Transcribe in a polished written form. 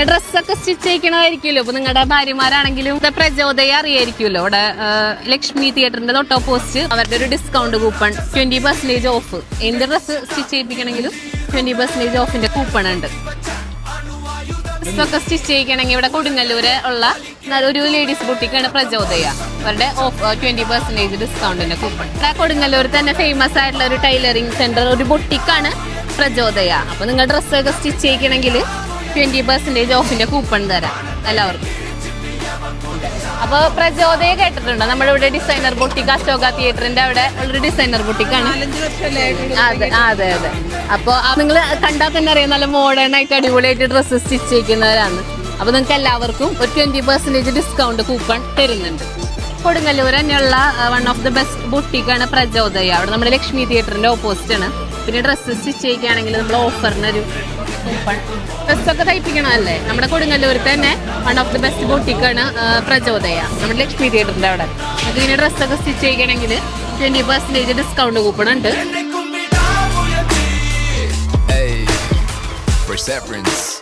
ഡ്രസ്സൊക്കെ സ്റ്റിച്ച് ചെയ്യിക്കണമായിരിക്കുമല്ലോ. ഇപ്പൊ നിങ്ങളുടെ ഭാര്യമാരാണെങ്കിലും പ്രചോദയം അറിയായിരിക്കുമല്ലോ. ഇവിടെ ലക്ഷ്മി തിയേറ്ററിന്റെ തൊട്ട് ഓപ്പോസിറ്റ് അവരുടെ ഒരു ഡിസ്കൗണ്ട് കൂപ്പൺ 20% ഓഫ്. എന്ത് ഡ്രസ്സ് സ്റ്റിച്ച് ചെയ്യിപ്പിക്കണമെങ്കിലും 20% ഓഫിന്റെ കൂപ്പൺ ഉണ്ട്. ഡ്രസ്സൊക്കെ സ്റ്റിച്ച് ചെയ്യിക്കണമെങ്കിൽ ഇവിടെ കൊടുങ്ങല്ലൂര് ഉള്ള ഒരു ലേഡീസ് ബുട്ടിക്കാണ് പ്രചോദയ. അവരുടെ 20% ഡിസ്കൗണ്ടിന്റെ കൂപ്പൺ. ഇവിടെ കൊടുങ്ങല്ലൂർ തന്നെ ഫേമസ് ആയിട്ടുള്ള ഒരു ടൈലറിംഗ് സെന്റർ, ഒരു ബുട്ടിക്കാണ് പ്രചോദയ. അപ്പൊ നിങ്ങൾ ഡ്രസ്സൊക്കെ സ്റ്റിച്ച് ചെയ്യിക്കണമെങ്കിൽ 20% ഓഫിന്റെ കൂപ്പൺ തരാം എല്ലാവർക്കും. അപ്പൊ പ്രചോദയ കേട്ടിട്ടുണ്ടോ? നമ്മുടെ ഇവിടെ ഡിസൈനർ ബുട്ടിക്ക് അശോക തിയേറ്ററിന്റെ അവിടെ ഉള്ളൊരു ഡിസൈനർ ബുട്ടിക്കാണ്. അതെ അതെ അതെ. അപ്പൊ നിങ്ങൾ കണ്ടാൽ തന്നെ അറിയാം, നല്ല മോഡേൺ ആയിട്ട് അടിപൊളിയായിട്ട് ഡ്രസ്സ് സ്റ്റിച്ച് ചെയ്യിക്കുന്നവരാണ്. അപ്പൊ നിങ്ങൾക്ക് എല്ലാവർക്കും ഒരു 20% ഡിസ്കൗണ്ട് കൂപ്പൺ തരുന്നുണ്ട്. കൊടുങ്ങല്ലൂർ തന്നെയുള്ള വൺ ഓഫ് ദി ബെസ്റ്റ് ബുട്ടിക്കാണ് പ്രചോദയ. അവിടെ നമ്മുടെ ലക്ഷ്മി തിയേറ്ററിന്റെ ഓപ്പോസിറ്റ് ആണ്. പിന്നെ ഡ്രസ്സ് സ്റ്റിച്ച് ചെയ്യുകയാണെങ്കിൽ നമ്മൾ ഓഫറിനൊരു കൂപ്പൺ. ഡ്രസ്സൊക്കെ തയ്പ്പിക്കണമല്ലേ? നമ്മുടെ കൊടുങ്ങല്ലൂർ തന്നെ വൺ ഓഫ് ദി ബെസ്റ്റ് ബുട്ടിക്കാണ് പ്രചോദയ, നമ്മുടെ ലക്ഷ്മി തിയേറ്ററിന്റെ അവിടെ. അത് ഇങ്ങനെ ഡ്രസ്സൊക്കെ സ്റ്റിച്ച് ചെയ്യണമെങ്കിൽ 20% ഡിസ്കൗണ്ട് കൂപ്പൺ ഉണ്ട്. Perseverance.